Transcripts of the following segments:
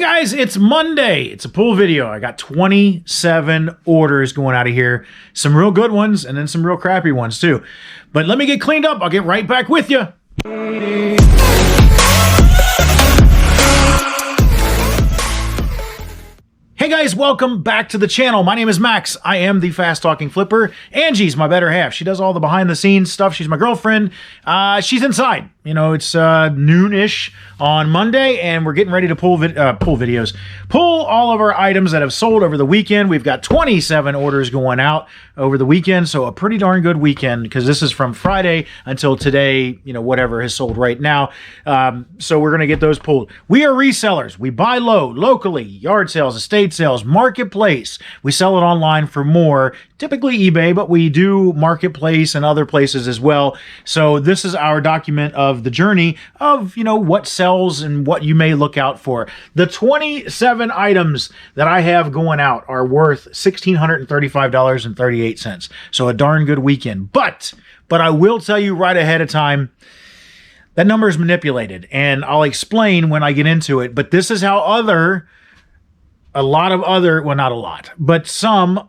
Guys, it's Monday. It's a pool video. I got 27 orders going out of here. Some real good ones and then some real crappy ones too. But let me get cleaned up. I'll get right back with you. Hey guys, welcome back to the channel. My name is Max. I am the fast talking flipper. Angie's my better half. She does all the behind the scenes stuff. She's my girlfriend. She's inside. You know, it's noon-ish on Monday, and we're getting ready to pull all of our items that have sold over the weekend. We've got 27 orders going out over the weekend, so a pretty darn good weekend because this is from Friday until today, you know, whatever has sold right now. So we're going to get those pulled. We are resellers. We buy low, locally, yard sales, estate sales, marketplace. We sell it online for more, typically eBay, but we do marketplace and other places as well. So this is our document of the journey of, you know, what sells and what you may look out for. The 27 items that I have going out are worth $1,635.38. So a darn good weekend. But I will tell you right ahead of time, that number is manipulated, and I'll explain when I get into it. But this is how some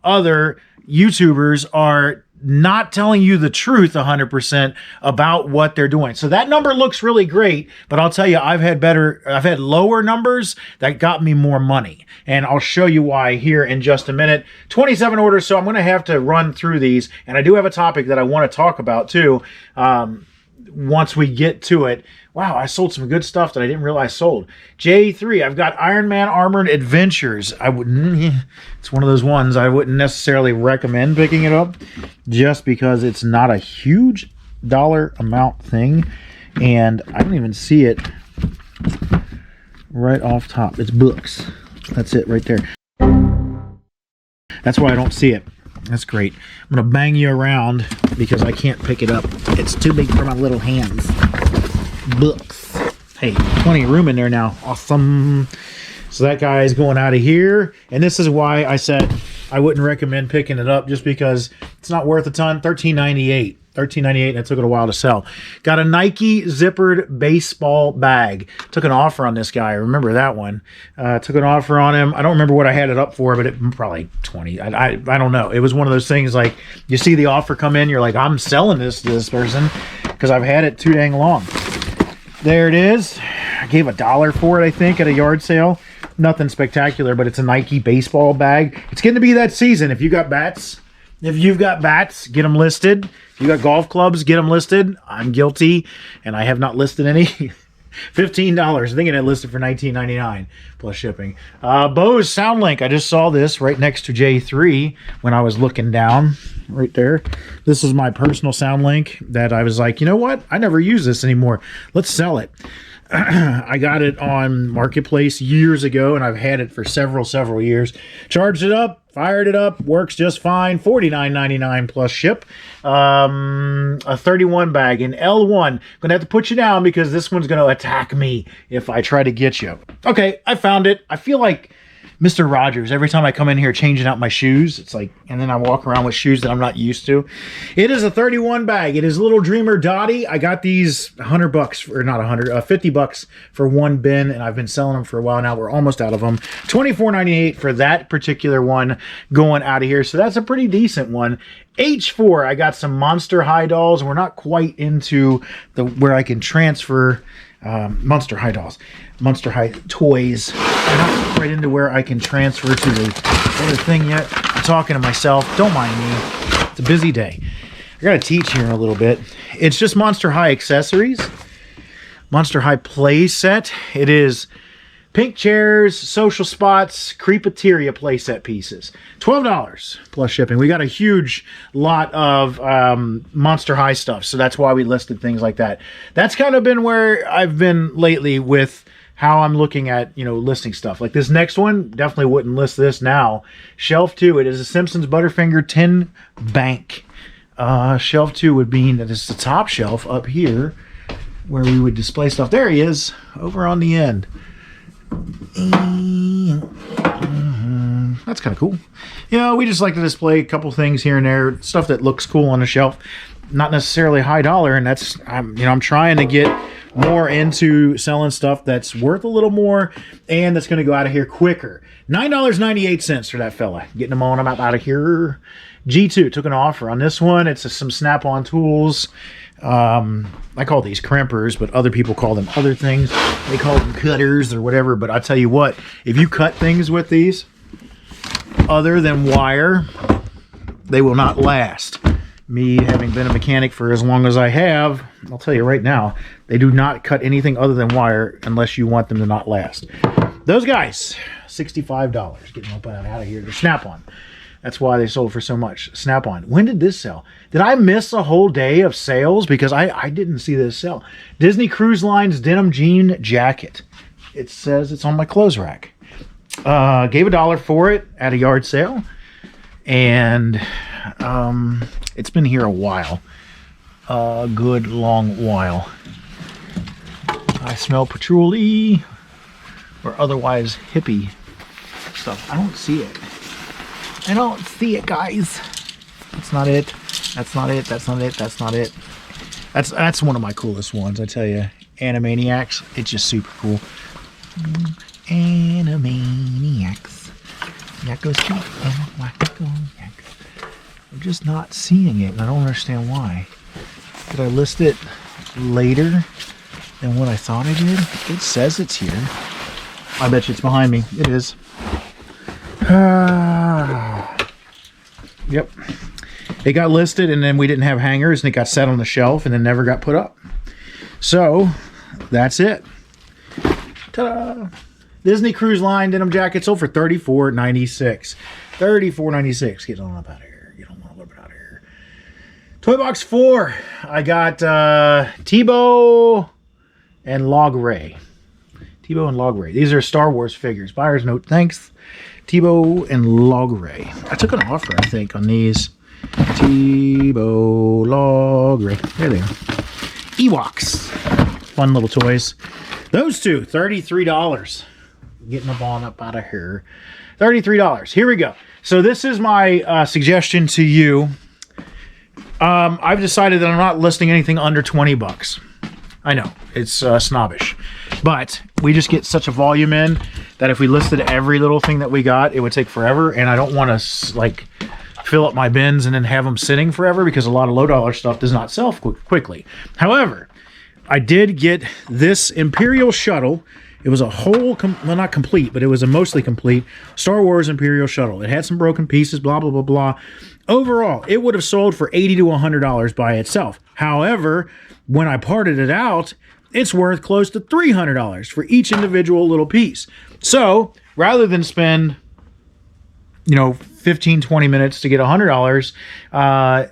other YouTubers are not telling you the truth 100% about what they're doing. So that number looks really great, but I'll tell you, I've had lower numbers that got me more money. And I'll show you why here in just a minute. 27 orders, so I'm going to have to run through these. And I do have a topic that I want to talk about too, once we get to it. Wow, I sold some good stuff that I didn't realize sold. J3, I've got Iron Man Armored Adventures. It's one of those ones I wouldn't necessarily recommend picking it up just because it's not a huge dollar amount thing. And I don't even see it right off top. It's books. That's it right there. That's why I don't see it. That's great. I'm going to bang you around because I can't pick it up. It's too big for my little hands. Books. Hey, plenty of room in there now. Awesome. So that guy is going out of here. And this is why I said I wouldn't recommend picking it up just because it's not worth a ton. $13.98. $13.98, and it took it a while to sell. Got a Nike zippered baseball bag. Took an offer on this guy. I remember that one. Took an offer on him. I don't remember what I had it up for, but it probably 20. I don't know. It was one of those things like you see the offer come in, you're like, I'm selling this to this person because I've had it too dang long. There it is. I gave $1 for it, I think, at a yard sale. Nothing spectacular, but it's a Nike baseball bag. It's getting to be that season. If you've got bats, get them listed. If you got golf clubs, get them listed. I'm guilty, and I have not listed any. $15. I think it had listed for $19.99 plus shipping. Bose SoundLink. I just saw this right next to J3 when I was looking down right there. This is my personal SoundLink that I was like, you know what? I never use this anymore. Let's sell it. I got it on Marketplace years ago, and I've had it for several years. Charged it up, fired it up, works just fine. $49.99 plus ship. A 31 bag in L1. Gonna have to put you down because this one's gonna attack me if I try to get you. Okay, I found it. I feel like Mr. Rogers every time I come in here changing out my shoes. It's like, and then I walk around with shoes that I'm not used to. It is a 31 bag. It is Little Dreamer Dottie. I got these $100 or not 100, $50 for one bin, and I've been selling them for a while now. We're almost out of them. $24.98 for that particular one going out of here. So that's a pretty decent one. H4, I got some Monster High dolls. We're not quite into where I can transfer Monster High dolls. Monster High toys. I'm not right into where I can transfer to the other thing yet. I'm talking to myself. Don't mind me. It's a busy day. I gotta teach here in a little bit. It's just Monster High accessories. Monster High play set. It is pink chairs, social spots, Creepateria playset pieces. $12 plus shipping. We got a huge lot of Monster High stuff, so that's why we listed things like that. That's kind of been where I've been lately with how I'm looking at, you know, listing stuff. Like this next one, definitely wouldn't list this now. Shelf 2, it is a Simpsons Butterfinger Tin Bank. Shelf 2 would mean that it's the top shelf up here where we would display stuff. There he is, over on the end. That's kind of cool. You know, we just like to display a couple things here and there, stuff that looks cool on the shelf. Not necessarily high dollar, and that's I'm trying to get more into selling stuff that's worth a little more and that's going to go out of here quicker. $9.98 for that fella. Getting them on, I'm out of here. G2 took an offer on this one. It's some snap-on tools. I call these crimpers, but other people call them other things. They call them cutters or whatever. But I tell you what, if you cut things with these other than wire, they will not last. Me having been a mechanic for as long as I have, I'll tell you right now, they do not cut anything other than wire unless you want them to not last. Those guys, $65. Getting up out of here. They're Snap-on. That's why they sold for so much. Snap-on. When did this sell? Did I miss a whole day of sales? Because I didn't see this sell. Disney Cruise Line's denim jean jacket. It says it's on my clothes rack. Gave $1 for it at a yard sale. And it's been here a while. A good long while. I smell patchouli or otherwise hippie stuff. I don't see it. I don't see it, guys. That's not it. That's not it. That's not it. That's not it. That's one of my coolest ones, I tell you. Animaniacs. It's just super cool. Animaniacs. Yakko street and wacko yakko. I'm just not seeing it, and I don't understand why. Did I list it later than what I thought I did? It says it's here. I bet you it's behind me. It is. Yep. It got listed, and then we didn't have hangers, and it got set on the shelf, and then never got put up. So, that's it. Ta-da! Disney Cruise Line denim jacket sold for $34.96. $34.96. Get on up out of here. Get on a little bit out of here. Toy Box 4. I got Tebow and Log Ray. Tebow and Log Ray. These are Star Wars figures. Buyer's note, thanks. Tebow and Log Ray. I took an offer, I think, on these. Tebow, Log Ray. There they are. Ewoks. Fun little toys. Those two, $33. Getting them on up out of here. $33. Here we go. So this is my suggestion to you. I've decided that I'm not listing anything under 20 bucks. I know, it's snobbish. But we just get such a volume in that if we listed every little thing that we got, it would take forever. And I don't want to, like, fill up my bins and then have them sitting forever because a lot of low-dollar stuff does not sell quickly. However, I did get this Imperial Shuttle. It was a whole, well, not complete, but it was a mostly complete Star Wars Imperial Shuttle. It had some broken pieces, blah, blah, blah, blah. Overall, it would have sold for $80 to $100 by itself. However, when I parted it out, it's worth close to $300 for each individual little piece. So, rather than spend, 15, 20 minutes to get $100,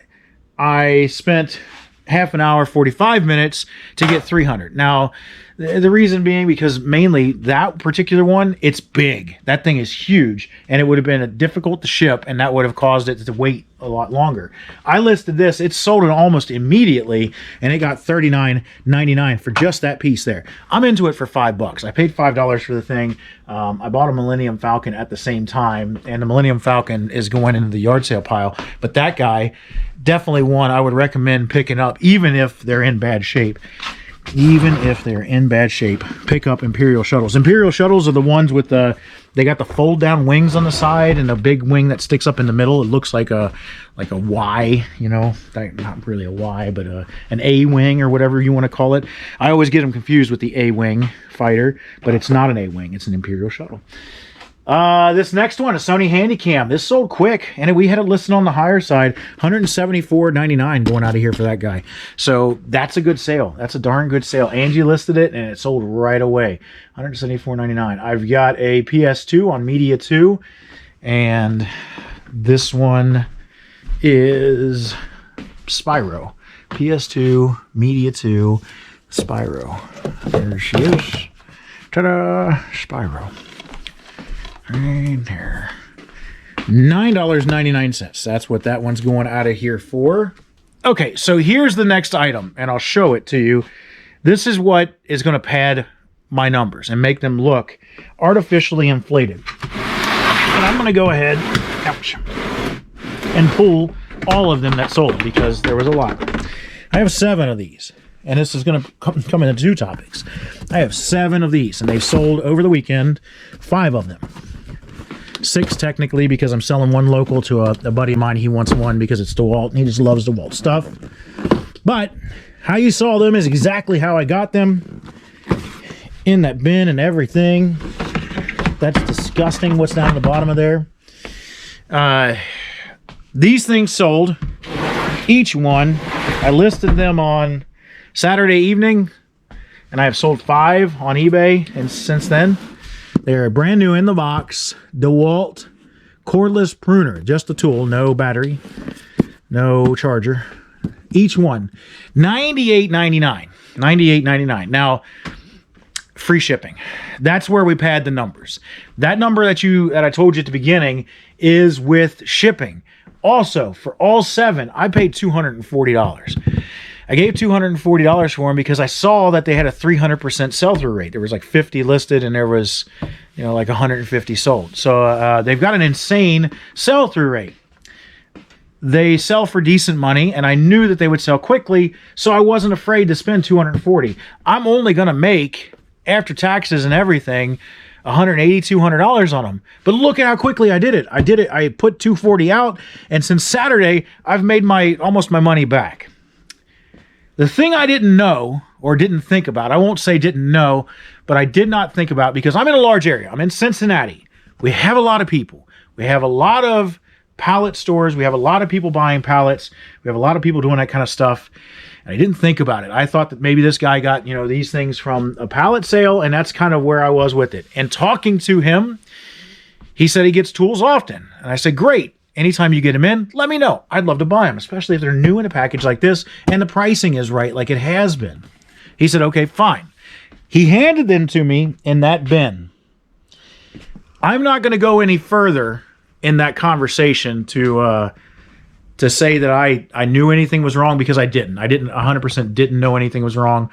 I spent half an hour, 45 minutes to get $300. Now, the reason being because mainly that particular one, it's big. That thing is huge, and it would have been difficult to ship, and that would have caused it to wait a lot longer. I listed this. It sold it almost immediately, and it got $39.99 for just that piece there. I'm into it for $5. I paid $5 for the thing. I bought a Millennium Falcon at the same time, and the Millennium Falcon is going into the yard sale pile, but that guy, definitely one I would recommend picking up, even if they're in bad shape. Even if they're in bad shape, pick up Imperial Shuttles. Imperial Shuttles are the ones with they got the fold down wings on the side and a big wing that sticks up in the middle. It looks like a Y, not really a Y, but an A wing or whatever you want to call it. I always get them confused with the A wing fighter, but it's not an A wing. It's an Imperial Shuttle. This next one, a Sony Handycam. This sold quick, and we had it listed on the higher side, $174.99 going out of here for that guy. So that's a good sale. That's a darn good sale. Angie listed it, and it sold right away. $174.99. I've got a PS2 on Media 2, and this one is Spyro. PS2, Media 2, Spyro. There she is. Ta-da! Spyro. Right there. $9.99. That's what that one's going out of here for. Okay, so here's the next item, and I'll show it to you. This is what is going to pad my numbers and make them look artificially inflated. And I'm going to go ahead, ouch, and pull all of them that sold because there was a lot. I have 7 of these. and this is going to come into 2 topics. I have 7 of these, and they've sold over the weekend, 5 of them. 6 technically, because I'm selling one local to a buddy of mine. He wants one because it's DeWalt, and he just loves DeWalt stuff. But how you saw them is exactly how I got them. In that bin and everything. That's disgusting what's down at the bottom of there. These things sold. Each one. I listed them on Saturday evening, and I have sold 5 on eBay, and since then they're brand new in the box DeWalt cordless pruner, just a tool, no battery, no charger. Each one $98.99. $98.99. Now, free shipping. That's where we pad the numbers. That number that I told you at the beginning is with shipping. Also, for all 7, I paid $240. I gave $240 for them because I saw that they had a 300% sell-through rate. There was like 50 listed, and there was, like 150 sold. So they've got an insane sell-through rate. They sell for decent money, and I knew that they would sell quickly, so I wasn't afraid to spend $240. I'm only going to make, after taxes and everything, $180, $200 on them. But look at how quickly I did it. I put $240 out, and since Saturday, I've made almost my money back. The thing I didn't know, or didn't think about, I won't say didn't know, but I did not think about, because I'm in a large area. I'm in Cincinnati. We have a lot of people. We have a lot of pallet stores. We have a lot of people buying pallets. We have a lot of people doing that kind of stuff. And I didn't think about it. I thought that maybe this guy got, these things from a pallet sale, and that's kind of where I was with it. And talking to him, he said he gets tools often. And I said, great. Anytime you get them in, let me know. I'd love to buy them, especially if they're new in a package like this and the pricing is right like it has been. He said, okay, fine. He handed them to me in that bin. I'm not going to go any further in that conversation to say that I knew anything was wrong, because I didn't. I 100% didn't know anything was wrong.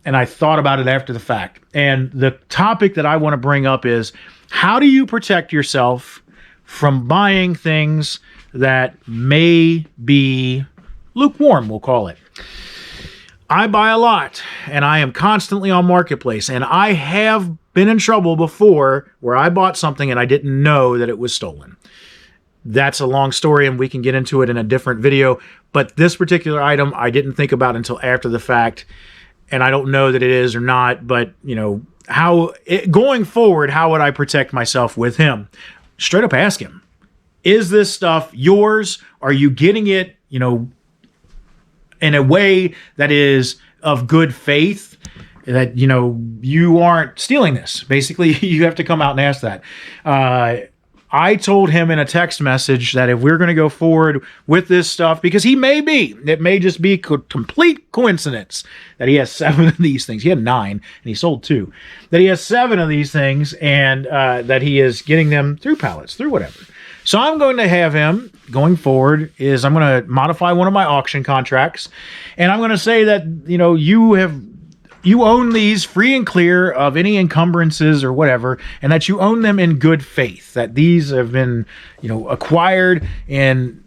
And I thought about it after the fact. And the topic that I want to bring up is, how do you protect yourself from buying things that may be lukewarm, we'll call it. I buy a lot, and I am constantly on Marketplace, and I have been in trouble before where I bought something and I didn't know that it was stolen. That's a long story, and we can get into it in a different video, but this particular item I didn't think about until after the fact, and I don't know that it is or not, but, going forward, how would I protect myself with him? Straight up ask him, is this stuff yours? Are you getting it, in a way that is of good faith, that, you aren't stealing this? Basically, you have to come out and ask that. I told him in a text message that if we're going to go forward with this stuff, because it may just be complete coincidence that he has 7 of these things. He had 9 and he sold 2. That he has 7 of these things, and that he is getting them through pallets, through whatever. So I'm going to have him, going forward, I'm going to modify one of my auction contracts, and I'm going to say that, you own these free and clear of any encumbrances or whatever, and that you own them in good faith, that these have been, acquired in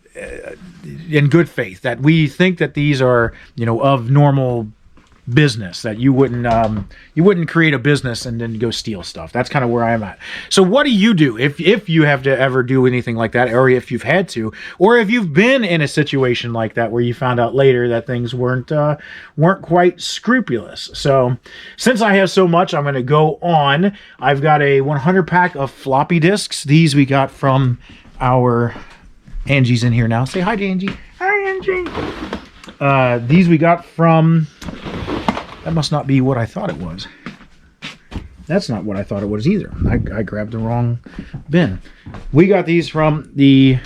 good faith, that we think that these are, of normal business, that you wouldn't create a business and then go steal stuff. That's kind of where I'm at. So what do you do if you have to ever do anything like that, or if you've had to, or if you've been in a situation like that where you found out later that things weren't quite scrupulous? So since I have so much, I'm going to go on. I've got a 100 pack of floppy disks. These we got from our Angie's in here now. Say hi to Angie. Hi, Angie. These we got from... That must not be what I thought it was. That's not what I thought it was either. I grabbed the wrong bin. We got these from the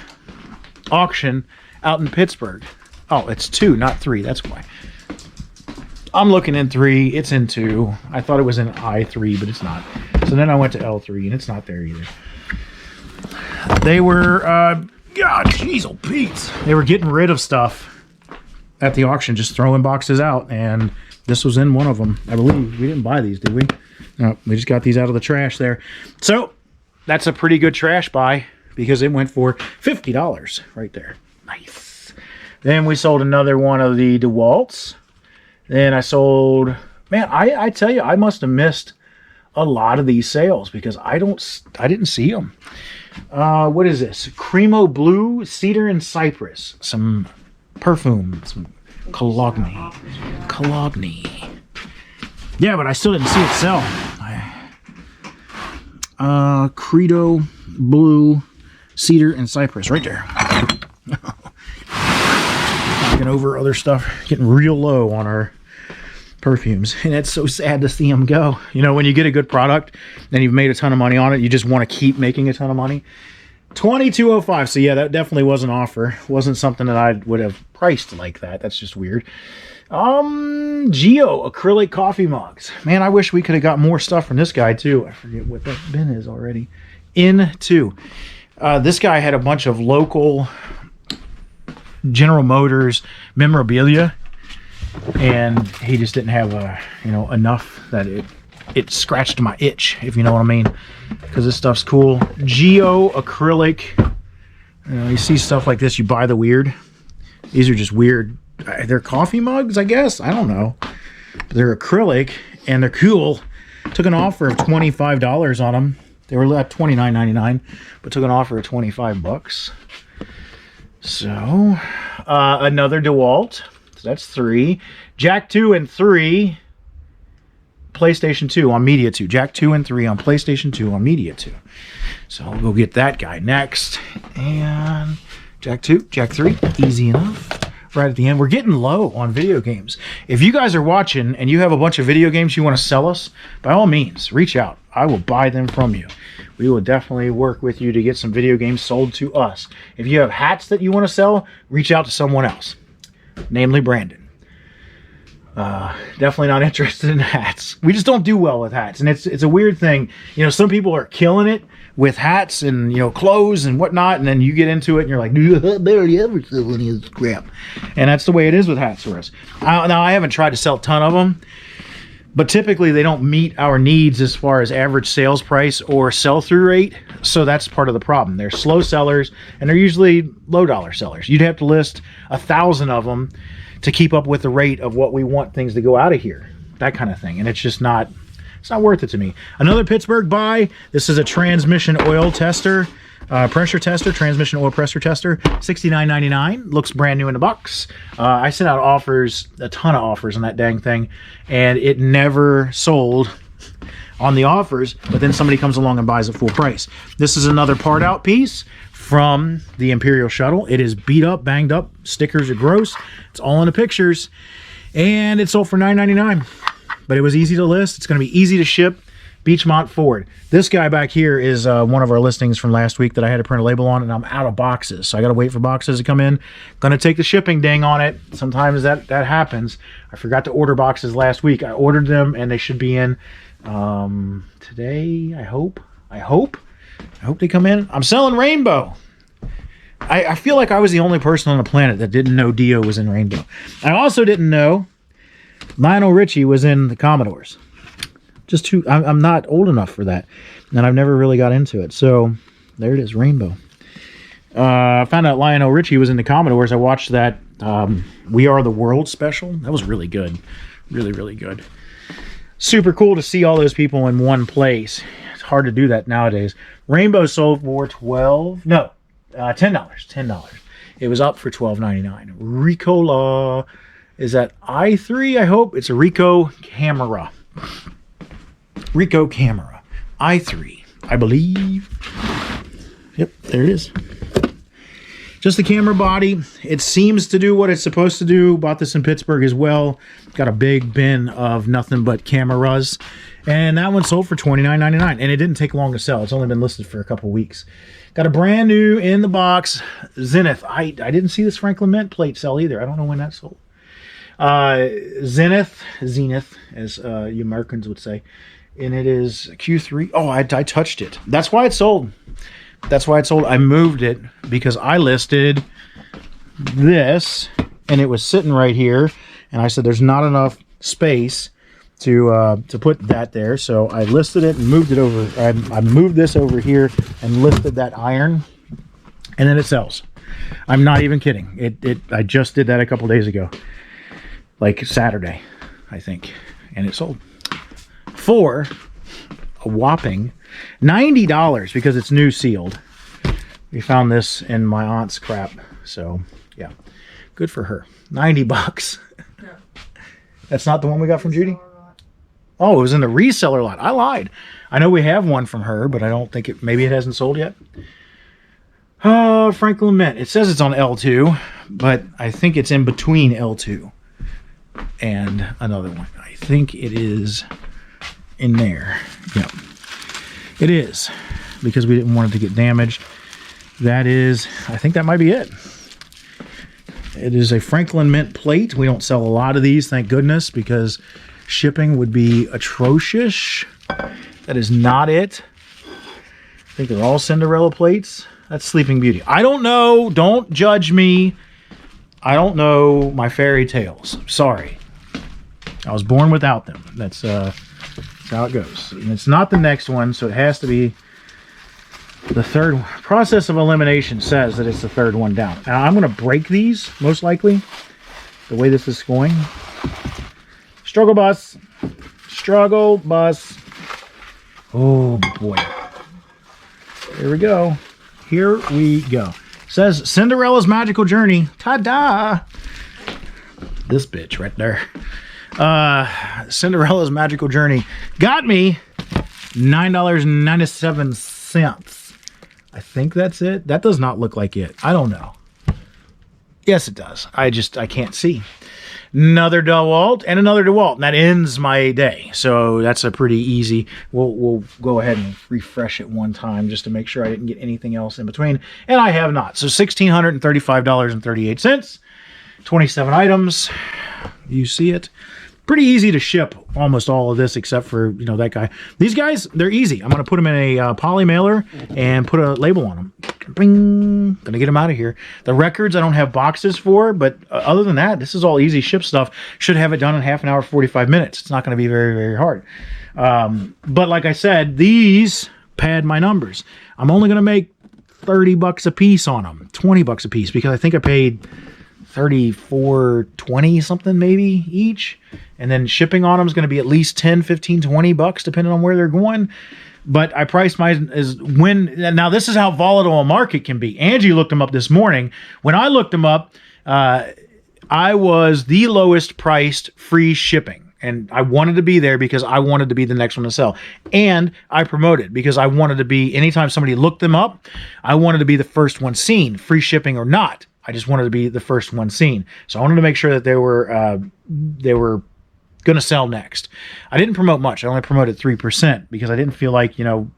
auction out in Pittsburgh. Oh, it's 2, not 3. That's why. I'm looking in 3. It's in 2. I thought it was in I3, but it's not. So then I went to L3, and it's not there either. They were, God, jeez, oh Pete. They were getting rid of stuff at the auction, just throwing boxes out, and this was in one of them. I believe we didn't buy these, did we? No, we just got these out of the trash there. So that's a pretty good trash buy, because it went for $50 right there. Nice. Then we sold another one of the DeWalt's. Then I sold, man, I tell you, I must have missed a lot of these sales because I didn't see them. What is this? Cremo Blue, Cedar and Cypress. Some perfume, some cologne. Yeah, but I still didn't see it sell. Credo Blue, Cedar and Cypress, right there. Knocking over other stuff, getting real low on our perfumes, and it's so sad to see them go. You know, when you get a good product and you've made a ton of money on it, you just want to keep making a ton of money. $22.05. So yeah, that definitely was an offer. Wasn't something that I would have priced like that. That's just weird. Geo acrylic coffee mugs. Man, I wish we could have got more stuff from this guy too. I forget what that bin is already. Into this guy had a bunch of local General Motors memorabilia, and he just didn't have enough that it scratched my itch, if you know what I mean, because this stuff's cool. Geo acrylic. You see stuff like this, you buy the weird. These are just weird. They're coffee mugs, I guess. I don't know. They're acrylic and they're cool. Took an offer of $25 on them. They were at $29.99, but took an offer of $25. So another DeWalt. So that's 3. Jack 2 and 3. PlayStation 2 on Media 2. Jack 2 and 3 on PlayStation 2 on Media 2. So I'll go get that guy next. And Jack 2, Jack 3. Easy enough. Right at the end. We're getting low on video games. If you guys are watching and you have a bunch of video games you want to sell us, by all means, reach out. I will buy them from you. We will definitely work with you to get some video games sold to us. If you have hats that you want to sell, reach out to someone else, namely Brandon. Definitely not interested in hats. We just don't do well with hats, and it's a weird thing. You know, some people are killing it with hats and clothes and whatnot, and then you get into it and you're like, I barely ever sell any of this crap. And that's the way it is with hats for us. Now I haven't tried to sell a ton of them, but typically they don't meet our needs as far as average sales price or sell-through rate, so that's part of the problem. They're slow sellers, and they're usually low-dollar sellers. You'd have to list 1,000 of them to keep up with the rate of what we want things to go out of here, that kind of thing, and it's not worth it to me. Another Pittsburgh buy. This is a transmission oil tester, pressure tester, transmission oil pressure tester, $69.99. Looks brand new in the box. I sent out offers, a ton of offers on that dang thing, and it never sold on the offers, but then somebody comes along and buys it full price. This is another part out piece from the Imperial Shuttle. It is beat up, banged up. Stickers are gross. It's all in the pictures, and it sold for $9.99. But it was easy to list. It's going to be easy to ship. Beechmont Ford. This guy back here is one of our listings from last week that I had to print a label on, and I'm out of boxes, so I got to wait for boxes to come in. Going to take the shipping ding on it. Sometimes that happens. I forgot to order boxes last week. I ordered them, and they should be in today. I hope they come in. I'm selling Rainbow. I feel like I was the only person on the planet that didn't know Dio was in Rainbow. I also didn't know Lionel Richie was in the Commodores. I'm not old enough for that, and I've never really got into it. So there it is, Rainbow. I found out Lionel Richie was in the Commodores. I watched that We Are the World special. That was really good. Really, really good. Super cool to see all those people in one place. It's hard to do that nowadays. Rainbow sold for $10. $10. It was up for $12.99. Ricola. Is that i3? I hope it's a Ricoh camera. Ricoh camera. i3, I believe. Yep, there it is. Just the camera body. It seems to do what it's supposed to do. Bought this in Pittsburgh as well. Got a big bin of nothing but cameras. And that one sold for $29.99. And it didn't take long to sell. It's only been listed for a couple weeks. Got a brand new in the box Zenith. I didn't see this Franklin Mint plate sell either. I don't know when that sold. Zenith, as you Americans would say. And it is Q3. Oh, I touched it. That's why it sold. I moved it because I listed this and it was sitting right here. And I said, there's not enough space to put that there. So I listed it and moved it over. I moved this over here and listed that iron, and then it sells. I'm not even kidding. I just did that a couple days ago, like Saturday. I think, and it sold for a whopping $90 because it's new sealed. We found this in my aunt's crap, so yeah, good for her. 90 bucks. Yeah. That's not the one we got from Judy? Oh, it was in the reseller lot. I lied. I know we have one from her, but I don't think it, maybe it hasn't sold yet. Franklin Mint. It says it's on L2, but I think it's in between L2 and another one. I think it is in there. Yep. It is, because we didn't want it to get damaged. That is, I think that might be it. It is a Franklin Mint plate. We don't sell a lot of these, thank goodness, because shipping would be atrocious. That is not it. I think they're all Cinderella plates. That's Sleeping Beauty. I don't know. Don't judge me. I don't know my fairy tales. Sorry. I was born without them. That's how it goes. And it's not the next one, so it has to be the third one. Process of elimination says that it's the third one down. And I'm going to break these, most likely, the way this is going. Struggle bus. Struggle bus. Oh, boy. Here we go. Here we go. It says Cinderella's Magical Journey. Ta-da! This bitch right there. Cinderella's Magical Journey got me $9.97. I think that's it. That does not look like it. I don't know. Yes, it does. I can't see. Another DeWalt and another DeWalt. And that ends my day. So that's a pretty easy. We'll go ahead and refresh it one time just to make sure I didn't get anything else in between. And I have not. So $1,635.38. 27 items. You see it. Pretty easy to ship almost all of this except for, you know, that guy. These guys, they're easy. I'm going to put them in a poly mailer and put a label on them. Bing. Gonna get them out of here. The records I don't have boxes for, but other than that, this is all easy ship stuff. Should have it done in half an hour, 45 minutes. It's not going to be very, very hard. But like I said, these pad my numbers. I'm only going to make 30 bucks a piece on them, 20 bucks a piece, because I think I paid $34.20 something maybe each, and then shipping on them is going to be at least 10, 15, 20 bucks depending on where they're going. But I priced mine as when, now this is how volatile a market can be. Angie looked them up this morning. When I looked them up, I was the lowest priced free shipping. And I wanted to be there because I wanted to be the next one to sell. And I promoted because I wanted to be, anytime somebody looked them up, I wanted to be the first one seen, free shipping or not. I just wanted to be the first one seen. So I wanted to make sure that they were going to sell next. I didn't promote much. I only promoted 3% because I didn't feel like, you know,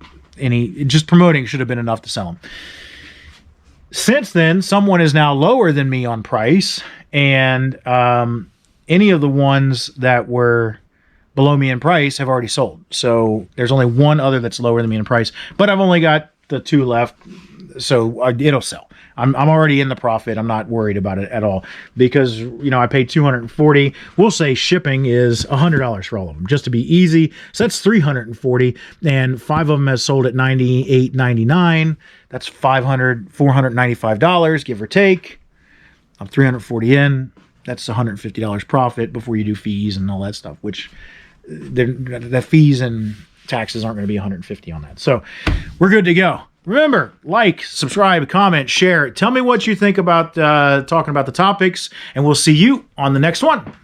just promoting should have been enough to sell them. Since then, someone is now lower than me on price, and any of the ones that were below me in price have already sold. So there's only one other that's lower than me in price, but I've only got the two left, so it'll sell. I'm already in the profit. I'm not worried about it at all because, you know, I paid $240. We'll say shipping is $100 for all of them, just to be easy. So that's $340, and 5 of them has sold at $98.99. That's $495, give or take. I'm $340 in. That's $150 profit before you do fees and all that stuff, which the fees and taxes aren't going to be $150 on that. So we're good to go. Remember, like, subscribe, comment, share. Tell me what you think about talking about the topics, and we'll see you on the next one.